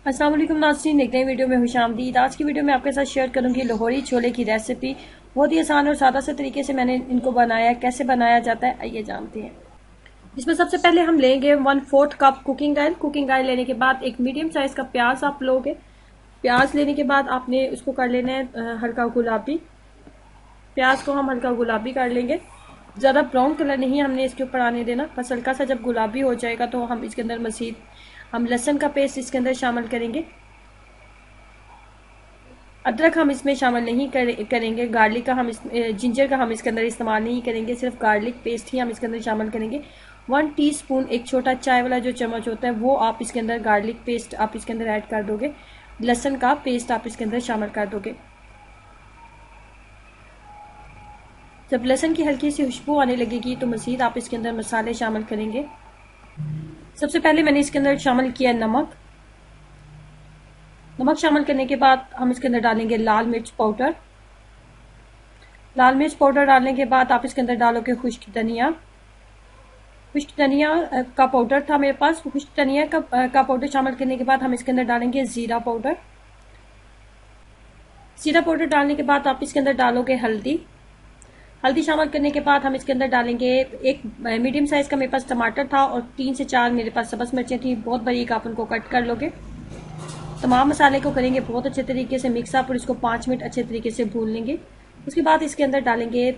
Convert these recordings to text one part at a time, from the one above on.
अस्सलाम वालेकुम नाज़रीन, एक नई वीडियो में खुशामदीद। आज की वीडियो में आपके साथ शेयर करूंगी लाहौरी छोले की रेसिपी। बहुत ही आसान और सादा से तरीके से मैंने इनको बनाया। कैसे बनाया जाता है आइए जानते हैं। इसमें सबसे पहले हम लेंगे 1/4 cup cooking oil. Cooking oil लेने के बाद एक मीडियम साइज का प्याज आप लोगे। प्याज लेने के बाद आपने उसको कर लेना है हल्का गुलाबी। प्याज को हम हल्का गुलाबी कर लेंगे, ज़्यादा ब्राउन कलर नहीं हमने इसके ऊपर आने देना। बस हल्का सा जब गुलाबी हो जाएगा तो हम इसके अंदर मज़ीद हम लहसुन का पेस्ट इसके अंदर शामिल करेंगे। अदरक हम इसमें शामिल नहीं करेंगे। गार्लिक का हम जिंजर का हम इसके अंदर इस्तेमाल नहीं करेंगे, सिर्फ गार्लिक पेस्ट ही हम इसके अंदर शामिल करेंगे। 1 टीस्पून, एक छोटा चाय वाला जो चम्मच होता है वो आप इसके अंदर गार्लिक पेस्ट आप इसके अंदर ऐड कर दोगे। लहसुन का पेस्ट आप इसके अंदर शामिल कर दोगे। जब लहसुन की हल्की सी खुशबू आने लगेगी तो मज़ीद आप इसके अंदर मसाले शामिल करेंगे। सबसे पहले मैंने इसके अंदर शामिल किया नमक। नमक शामिल करने के बाद हम इसके अंदर डालेंगे लाल मिर्च पाउडर। लाल मिर्च पाउडर डालने के बाद आप इसके अंदर डालोगे खुश्क धनिया। खुश्क धनिया का पाउडर था मेरे पास। खुश्क धनिया का पाउडर शामिल करने के बाद हम इसके अंदर डालेंगे जीरा पाउडर। जीरा पाउडर डालने के बाद आप इसके अंदर डालोगे हल्दी। हल्दी शामिल करने के बाद हम इसके अंदर डालेंगे एक मीडियम साइज का मेरे पास टमाटर था और 3 से 4 मेरे पास सब्ज मिर्चें थी, बहुत बारीक आप उनको कट कर लोगे। तमाम मसाले को करेंगे बहुत अच्छे तरीके से मिक्स अप और इसको 5 मिनट अच्छे तरीके से भून लेंगे। उसके बाद इसके अंदर डालेंगे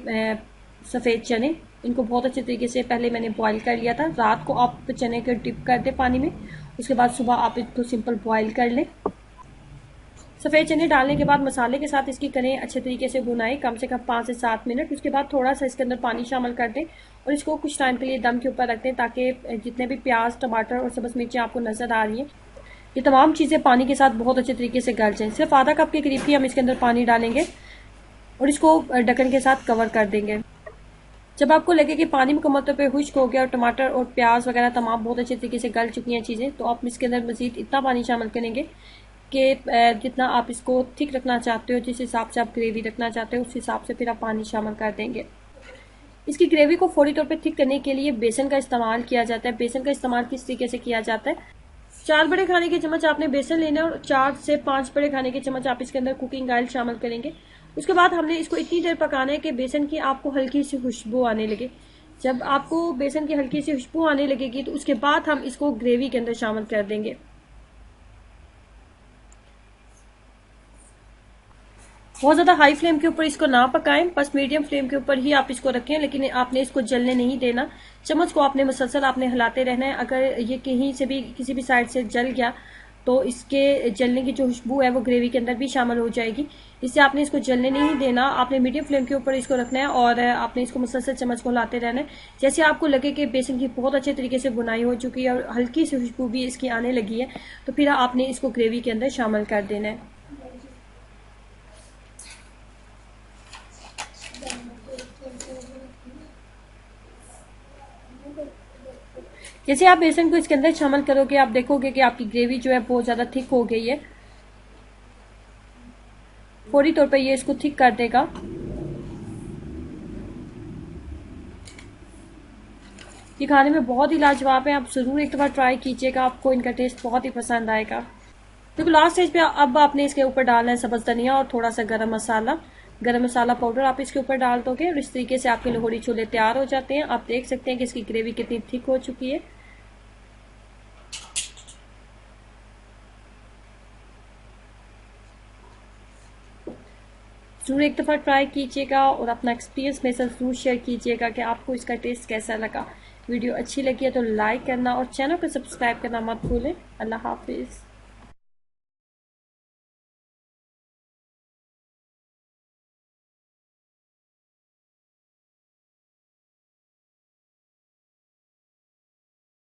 सफ़ेद चने। इनको बहुत अच्छे तरीके से पहले मैंने बॉईल कर लिया था। रात को आप चने को डिप कर दे पानी में, उसके बाद सुबह आप इसको सिंपल बॉईल कर लें। सफ़ेद चने डालने के बाद मसाले के साथ इसकी करें अच्छे तरीके से भुनाई, कम से कम 5 से 7 मिनट। उसके बाद थोड़ा सा इसके अंदर पानी शामिल कर दें और इसको कुछ टाइम के लिए दम के ऊपर रख दें ताकि जितने भी प्याज, टमाटर और सब्ज़ मिर्चें आपको नज़र आ रही हैं ये तमाम चीज़ें पानी के साथ बहुत अच्छे तरीके से गल जाएं। सिर्फ आधा कप के करीब ही हम इसके अंदर पानी डालेंगे और इसको ढक्कन के साथ कवर कर देंगे। जब आपको लगे कि पानी मुकम्मल तौर पर खुश्क हो गया और टमाटर और प्याज वगैरह तमाम बहुत अच्छे तरीके से गल चुकी हैं चीज़ें, तो आप इसके अंदर मज़ीद इतना पानी शामिल करेंगे कि जितना आप इसको थिक रखना चाहते हो, जिस हिसाब से आप ग्रेवी रखना चाहते हो उस हिसाब से फिर आप पानी शामिल कर देंगे। इसकी ग्रेवी को फौरी तौर पर थिक करने के लिए बेसन का इस्तेमाल किया जाता है। बेसन का इस्तेमाल किस तरीके से किया जाता है, 4 बड़े खाने के चम्मच आपने बेसन लेना है और 4 से 5 बड़े खाने के चम्मच आप इसके अंदर कुकिंग ऑयल शामिल करेंगे। उसके बाद हमने इसको इतनी देर पकाना है कि बेसन की आपको हल्की सी खुशबू आने लगे। जब आपको बेसन की हल्की सी खुशबू आने लगेगी तो उसके बाद हम इसको ग्रेवी के अंदर शामिल कर देंगे। बहुत ज़्यादा हाई फ्लेम के ऊपर इसको ना पकाएं, बस मीडियम फ्लेम के ऊपर ही आप इसको रखें, लेकिन आपने इसको जलने नहीं देना। चम्मच को आपने मुसलसल आपने हिलाते रहना है। अगर ये कहीं से भी किसी भी साइड से जल गया तो इसके जलने की जो खुशबू है वो ग्रेवी के अंदर भी शामिल हो जाएगी। इससे आपने इसको जलने नहीं देना, आपने मीडियम फ्लेम के ऊपर इसको रखना है और आपने इसको मुसलसल चम्मच को हिलाते रहना है। जैसे आपको लगे कि बेसन की बहुत अच्छे तरीके से बुनाई हो चुकी है और हल्की सी खुशबू भी इसकी आने लगी है तो फिर आपने इसको ग्रेवी के अंदर शामिल कर देना है। जैसे आप बेसन को इसके अंदर शामिल करोगे आप देखोगे कि आपकी ग्रेवी जो है बहुत ज़्यादा थिक हो गई है। फौरी तौर पर ये इसको थिक कर देगा। ये खाने में बहुत ही लाजवाब है, आप ज़रूर एक दफ़ा ट्राई कीजिएगा, आपको इनका टेस्ट बहुत ही पसंद आएगा। देखो लास्ट स्टेज पे अब आपने इसके ऊपर डालना है सब्ज़ धनिया और थोड़ा सा गरम मसाला पाउडर आप इसके ऊपर डाल दोगे और इस तरीके से आपके लाहौरी छोले तैयार हो जाते हैं। आप देख सकते हैं कि इसकी ग्रेवी कितनी थिक हो चुकी है। जरूर एक दफ़ा ट्राई कीजिएगा और अपना एक्सपीरियंस मेरे साथ जरूर शेयर कीजिएगा कि आपको इसका टेस्ट कैसा लगा। वीडियो अच्छी लगी है तो लाइक करना और चैनल को सब्सक्राइब करना मत भूलें। अल्लाह हाफिज़।